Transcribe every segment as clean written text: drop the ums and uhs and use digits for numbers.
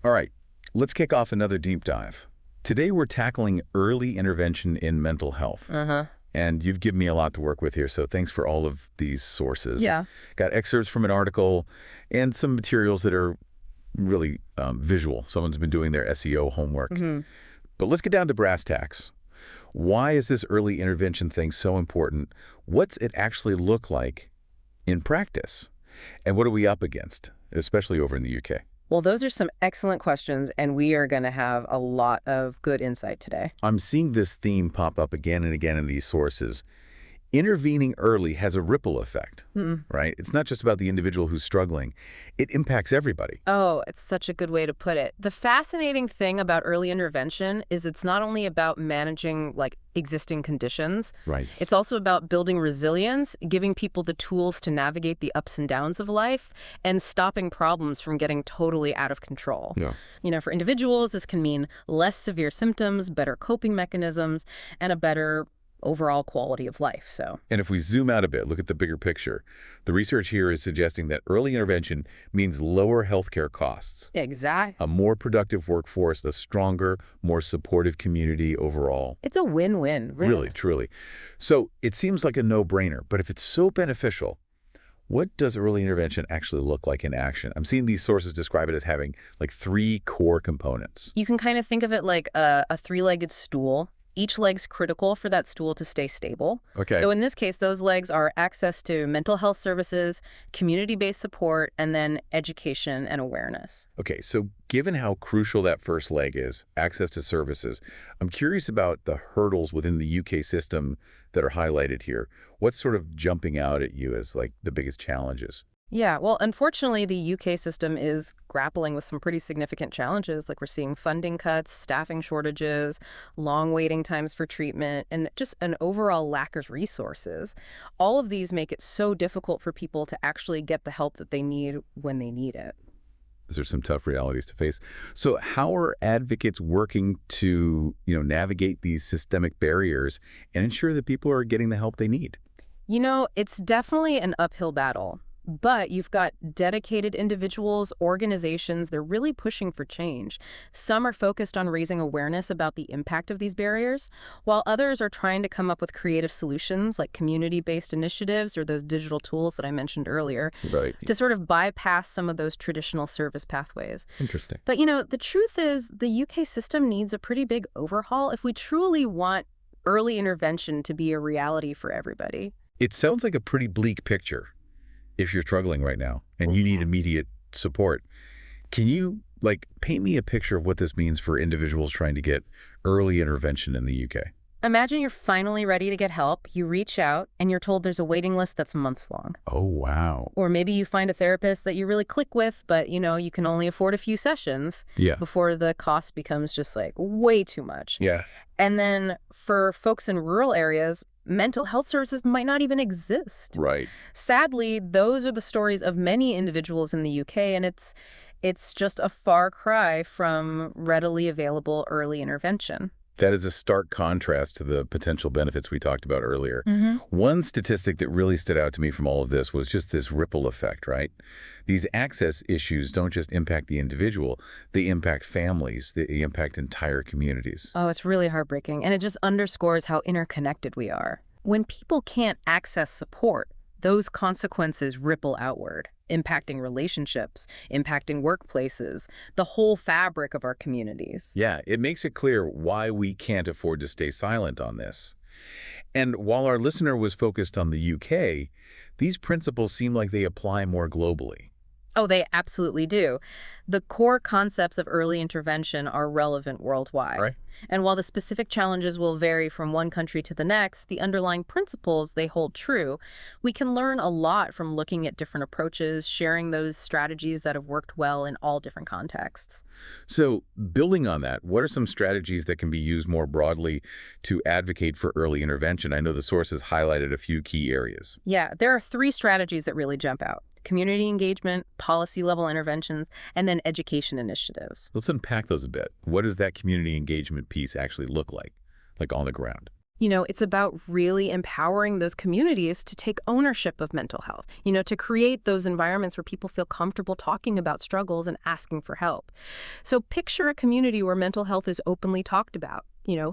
All right, let's kick off another deep dive. Today we're tackling early intervention in mental health. Uh-huh. And you've given me a lot to work with here, so thanks for all of these sources. Yeah. Got excerpts from an article and some materials that are really visual. Someone's been doing their SEO homework. Hmm. But let's get down to brass tacks. Why is this early intervention thing so important? What's it actually look like in practice? And what are we up against, especially over in the UK? Well, those are some excellent questions, and we are going to have a lot of good insight today. I'm seeing this theme pop up again and again in these sources. Intervening early has a ripple effect, right? It's not just about the individual who's struggling. It impacts everybody. Oh, it's such a good way to put it. The fascinating thing about early intervention is it's not only about managing existing conditions. Right. It's also about building resilience, giving people the tools to navigate the ups and downs of life, and stopping problems from getting totally out of control. Yeah. For individuals, this can mean less severe symptoms, better coping mechanisms, and a better overall quality of life. And if we zoom out a bit, look at the bigger picture. The research here is suggesting that early intervention means lower healthcare costs, Exactly. a more productive workforce, a stronger, more supportive community overall. It's a win-win, really. Really, truly. So it seems like a no-brainer, but if it's so beneficial, what does early intervention actually look like in action? I'm seeing these sources describe it as having three core components. You can kind of think of it like a three-legged stool. Each leg's critical for that stool to stay stable. Okay. So in this case, those legs are access to mental health services, community-based support, and then education and awareness. Okay, so given how crucial that first leg is, access to services, I'm curious about the hurdles within the UK system that are highlighted here. What's sort of jumping out at you as the biggest challenges? Yeah, well, unfortunately, the UK system is grappling with some pretty significant challenges. We're seeing funding cuts, staffing shortages, long waiting times for treatment, and just an overall lack of resources. All of these make it so difficult for people to actually get the help that they need when they need it. These are some tough realities to face. So how are advocates working to, navigate these systemic barriers and ensure that people are getting the help they need? It's definitely an uphill battle. But you've got dedicated individuals, organizations, they're really pushing for change. Some are focused on raising awareness about the impact of these barriers, while others are trying to come up with creative solutions like community-based initiatives or those digital tools that I mentioned earlier Right. to sort of bypass some of those traditional service pathways. Interesting. But, the truth is the UK system needs a pretty big overhaul if we truly want early intervention to be a reality for everybody. It sounds like a pretty bleak picture if you're struggling right now and you need immediate support. Can you paint me a picture of what this means for individuals trying to get early intervention in the UK? Imagine you're finally ready to get help, you reach out, and you're told there's a waiting list that's months long. Oh, wow. Or maybe you find a therapist that you really click with, but you can only afford a few sessions Yeah. before the cost becomes just way too much. Yeah. And then for folks in rural areas, mental health services might not even exist. Right. Sadly, those are the stories of many individuals in the UK, and it's just a far cry from readily available early intervention. That is a stark contrast to the potential benefits we talked about earlier. Mm-hmm. One statistic that really stood out to me from all of this was just this ripple effect, right? These access issues don't just impact the individual, they impact families, they impact entire communities. Oh, it's really heartbreaking, and it just underscores how interconnected we are. When people can't access support, those consequences ripple outward, impacting relationships, impacting workplaces, the whole fabric of our communities. Yeah, it makes it clear why we can't afford to stay silent on this. And while our listener was focused on the UK, these principles seem like they apply more globally. Oh, they absolutely do. The core concepts of early intervention are relevant worldwide. Right. And while the specific challenges will vary from one country to the next, the underlying principles, they hold true. We can learn a lot from looking at different approaches, sharing those strategies that have worked well in all different contexts. So building on that, what are some strategies that can be used more broadly to advocate for early intervention? I know the sources highlighted a few key areas. Yeah, there are three strategies that really jump out: community engagement, policy-level interventions, and then education initiatives. Let's unpack those a bit. What does that community engagement piece actually look like on the ground? It's about really empowering those communities to take ownership of mental health, to create those environments where people feel comfortable talking about struggles and asking for help. So picture a community where mental health is openly talked about,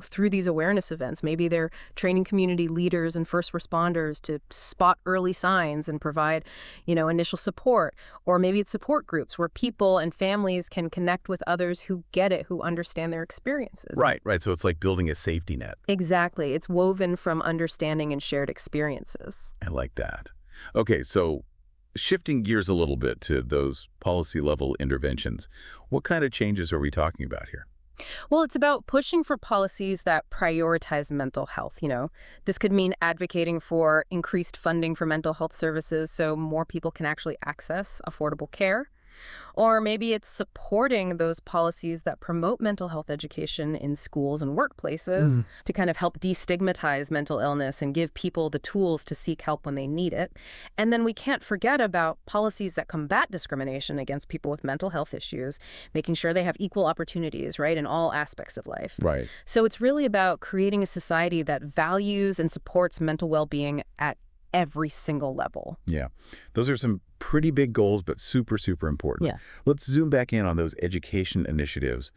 through these awareness events. Maybe they're training community leaders and first responders to spot early signs and provide, initial support. Or maybe it's support groups where people and families can connect with others who get it, who understand their experiences. Right, right. So it's like building a safety net. Exactly. It's woven from understanding and shared experiences. I like that. Okay, so shifting gears a little bit to those policy-level interventions, what kind of changes are we talking about here? Well, it's about pushing for policies that prioritize mental health. This could mean advocating for increased funding for mental health services so more people can actually access affordable care. Or maybe it's supporting those policies that promote mental health education in schools and workplaces to kind of help destigmatize mental illness and give people the tools to seek help when they need it. And then we can't forget about policies that combat discrimination against people with mental health issues, making sure they have equal opportunities, right, in all aspects of life. Right. So it's really about creating a society that values and supports mental well-being at every single level. Yeah. Those are some pretty big goals, but super, super important. Yeah. Let's zoom back in on those education initiatives.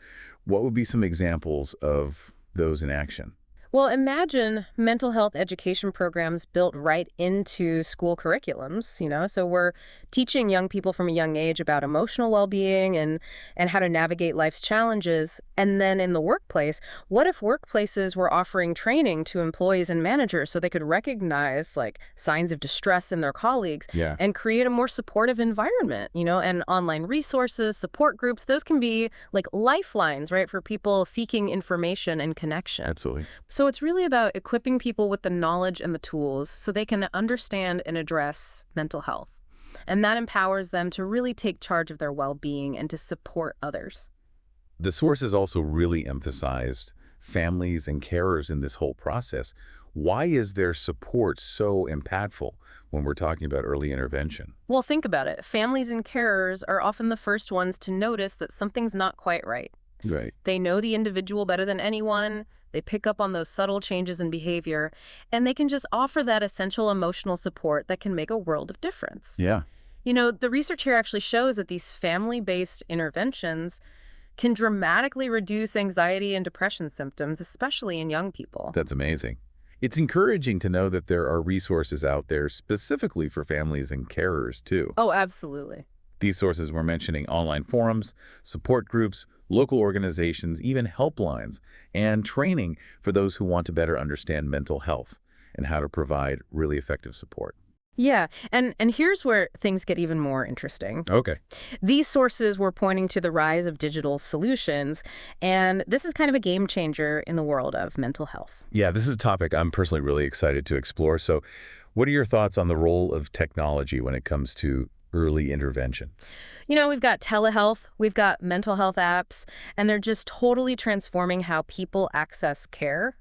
What would be some examples of those in action? Well, imagine mental health education programs built right into school curriculums, so we're teaching young people from a young age about emotional well-being and how to navigate life's challenges. And then in the workplace, what if workplaces were offering training to employees and managers so they could recognize signs of distress in their colleagues and create a more supportive environment, and online resources, support groups, those can be like lifelines, right, for people seeking information and connection. Absolutely. So it's really about equipping people with the knowledge and the tools so they can understand and address mental health. And that empowers them to really take charge of their well-being and to support others. The sources also really emphasized families and carers in this whole process. Why is their support so impactful when we're talking about early intervention? Well, think about it. Families and carers are often the first ones to notice that something's not quite right. Right. They know the individual better than anyone. They pick up on those subtle changes in behavior, and they can just offer that essential emotional support that can make a world of difference. Yeah. The research here actually shows that these family-based interventions can dramatically reduce anxiety and depression symptoms, especially in young people. That's amazing. It's encouraging to know that there are resources out there specifically for families and carers, too. Oh, absolutely. These sources were mentioning online forums, support groups, local organizations, even helplines, and training for those who want to better understand mental health and how to provide really effective support. Yeah, and here's where things get even more interesting. Okay. These sources were pointing to the rise of digital solutions, and this is kind of a game changer in the world of mental health. Yeah, this is a topic I'm personally really excited to explore. So what are your thoughts on the role of technology when it comes to early intervention? We've got telehealth, we've got mental health apps, and they're just totally transforming how people access care.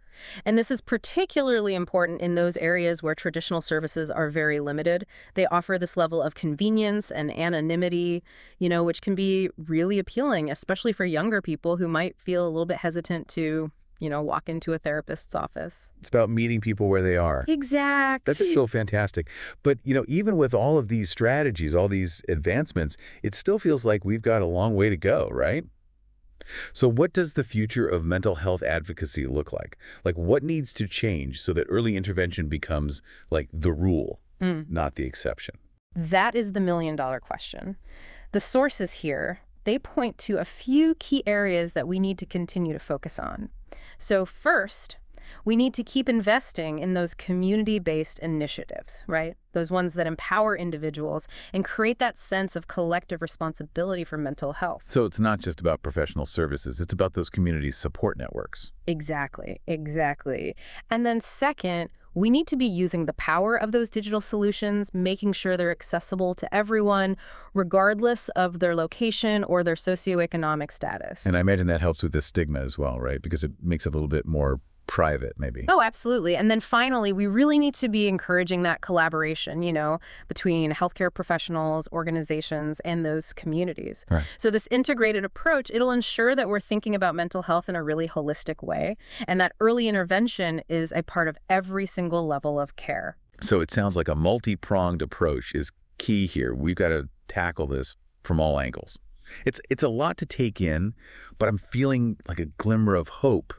And this is particularly important in those areas where traditional services are very limited. They offer this level of convenience and anonymity, which can be really appealing, especially for younger people who might feel a little bit hesitant to, walk into a therapist's office. It's about meeting people where they are. Exactly. That's so fantastic. But, even with all of these strategies, all these advancements, it still feels like we've got a long way to go, right? So what does the future of mental health advocacy look like? Like, what needs to change so that early intervention becomes, like, the rule, not the exception? That is the million-dollar question. The sources here, they point to a few key areas that we need to continue to focus on. So first, we need to keep investing in those community-based initiatives, right? Those ones that empower individuals and create that sense of collective responsibility for mental health. So it's not just about professional services, it's about those community support networks. Exactly, exactly. And then second, we need to be using the power of those digital solutions, making sure they're accessible to everyone, regardless of their location or their socioeconomic status. And I imagine that helps with the stigma as well, right? Because it makes it a little bit more private, maybe. Oh, absolutely. And then finally, we really need to be encouraging that collaboration, between healthcare professionals, organizations, and those communities. Right. So this integrated approach, it'll ensure that we're thinking about mental health in a really holistic way, and that early intervention is a part of every single level of care. So it sounds like a multi-pronged approach is key here. We've got to tackle this from all angles. It's a lot to take in, but I'm feeling like a glimmer of hope,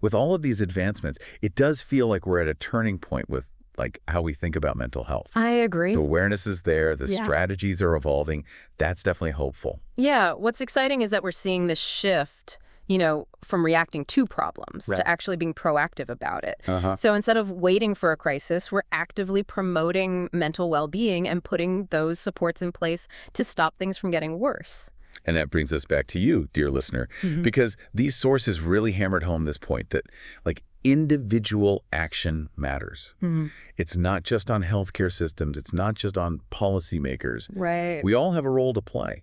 With all of these advancements, it does feel like we're at a turning point with like how we think about mental health. I agree. The awareness is there, the Yeah. strategies are evolving. That's definitely hopeful. Yeah, what's exciting is that we're seeing this shift, from reacting to problems Right. to actually being proactive about it. Uh-huh. So instead of waiting for a crisis, we're actively promoting mental well-being and putting those supports in place to stop things from getting worse. And that brings us back to you, dear listener, because these sources really hammered home this point that like individual action matters. It's not just on healthcare systems. It's not just on policymakers. Right. We all have a role to play.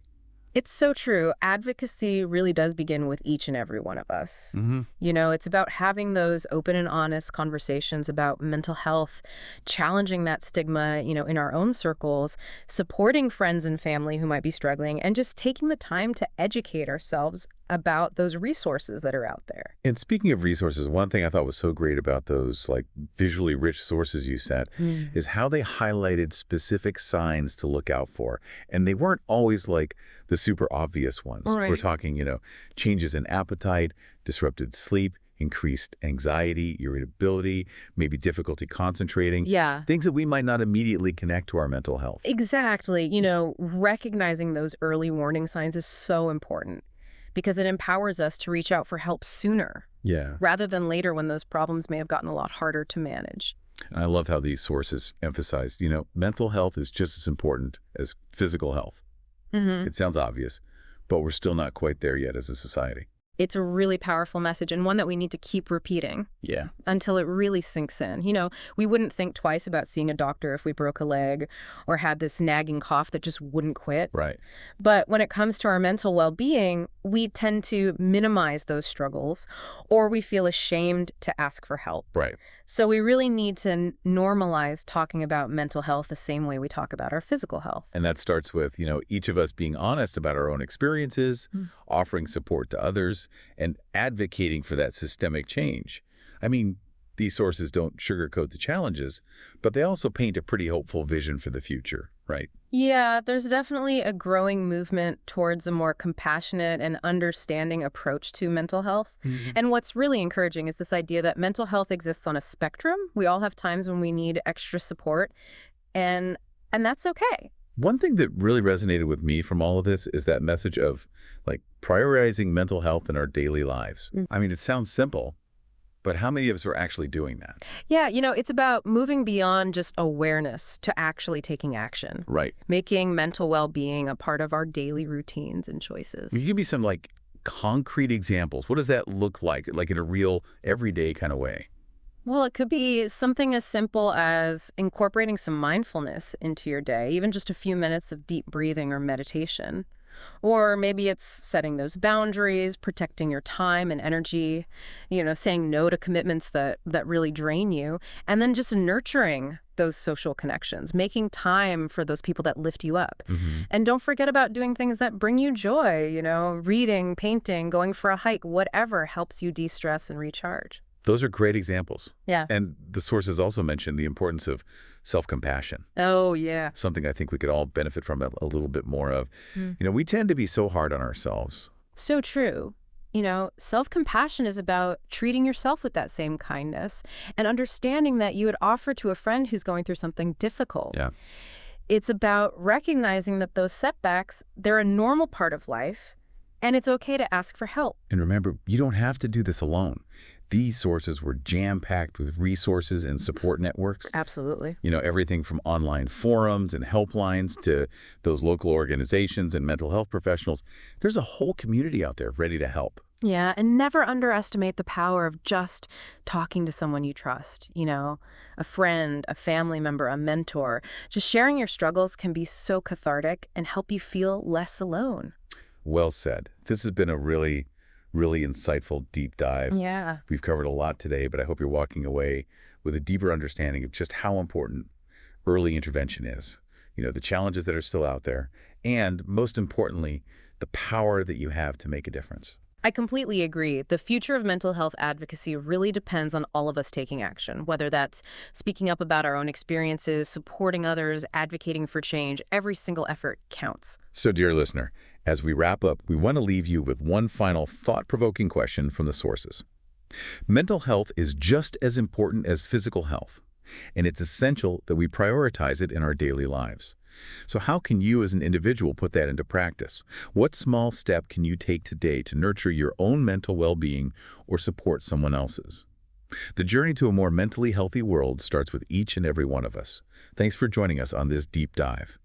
It's so true. Advocacy really does begin with each and every one of us. It's about having those open and honest conversations about mental health, challenging that stigma, in our own circles, supporting friends and family who might be struggling, and just taking the time to educate ourselves about those resources that are out there. And speaking of resources, one thing I thought was so great about those like visually rich sources you said is how they highlighted specific signs to look out for. And they weren't always like the super obvious ones. Right. We're talking, changes in appetite, disrupted sleep, increased anxiety, irritability, maybe difficulty concentrating. Yeah. Things that we might not immediately connect to our mental health. Exactly. Recognizing those early warning signs is so important because it empowers us to reach out for help sooner Yeah. rather than later when those problems may have gotten a lot harder to manage. And I love how these sources emphasized, mental health is just as important as physical health. It sounds obvious, but we're still not quite there yet as a society. It's a really powerful message and one that we need to keep repeating Yeah. until it really sinks in. We wouldn't think twice about seeing a doctor if we broke a leg or had this nagging cough that just wouldn't quit. Right. But when it comes to our mental well-being, we tend to minimize those struggles or we feel ashamed to ask for help. Right. So we really need to normalize talking about mental health the same way we talk about our physical health. And that starts with, each of us being honest about our own experiences, offering support to others, and advocating for that systemic change. I mean, these sources don't sugarcoat the challenges, but they also paint a pretty hopeful vision for the future, right? Yeah, there's definitely a growing movement towards a more compassionate and understanding approach to mental health. And what's really encouraging is this idea that mental health exists on a spectrum. We all have times when we need extra support, and that's okay. One thing that really resonated with me from all of this is that message of like prioritizing mental health in our daily lives. I mean, it sounds simple, but how many of us are actually doing that? Yeah, it's about moving beyond just awareness to actually taking action. Right. Making mental well-being a part of our daily routines and choices. Can you give me some like concrete examples? What does that look like in a real everyday kind of way? Well, it could be something as simple as incorporating some mindfulness into your day, even just a few minutes of deep breathing or meditation. Or maybe it's setting those boundaries, protecting your time and energy, saying no to commitments that really drain you, and then just nurturing those social connections, making time for those people that lift you up. And don't forget about doing things that bring you joy, reading, painting, going for a hike, whatever helps you de-stress and recharge. Those are great examples. Yeah. And the sources also mentioned the importance of self-compassion. Oh, yeah. Something I think we could all benefit from a little bit more of. We tend to be so hard on ourselves. So true. Self-compassion is about treating yourself with that same kindness and understanding that you would offer to a friend who's going through something difficult. Yeah. It's about recognizing that those setbacks, they're a normal part of life, and it's okay to ask for help. And remember, you don't have to do this alone. These sources were jam-packed with resources and support networks. Absolutely. Everything from online forums and helplines to those local organizations and mental health professionals. There's a whole community out there ready to help. Yeah, and never underestimate the power of just talking to someone you trust, a friend, a family member, a mentor. Just sharing your struggles can be so cathartic and help you feel less alone. Well said. This has been a really Really insightful deep dive. Yeah. We've covered a lot today, but I hope you're walking away with a deeper understanding of just how important early intervention is. The challenges that are still out there, and most importantly, the power that you have to make a difference. I completely agree. The future of mental health advocacy really depends on all of us taking action, whether that's speaking up about our own experiences, supporting others, advocating for change. Every single effort counts. So, dear listener, as we wrap up, we want to leave you with one final thought-provoking question from the sources. Mental health is just as important as physical health, and it's essential that we prioritize it in our daily lives. So how can you as an individual put that into practice? What small step can you take today to nurture your own mental well-being or support someone else's? The journey to a more mentally healthy world starts with each and every one of us. Thanks for joining us on this deep dive.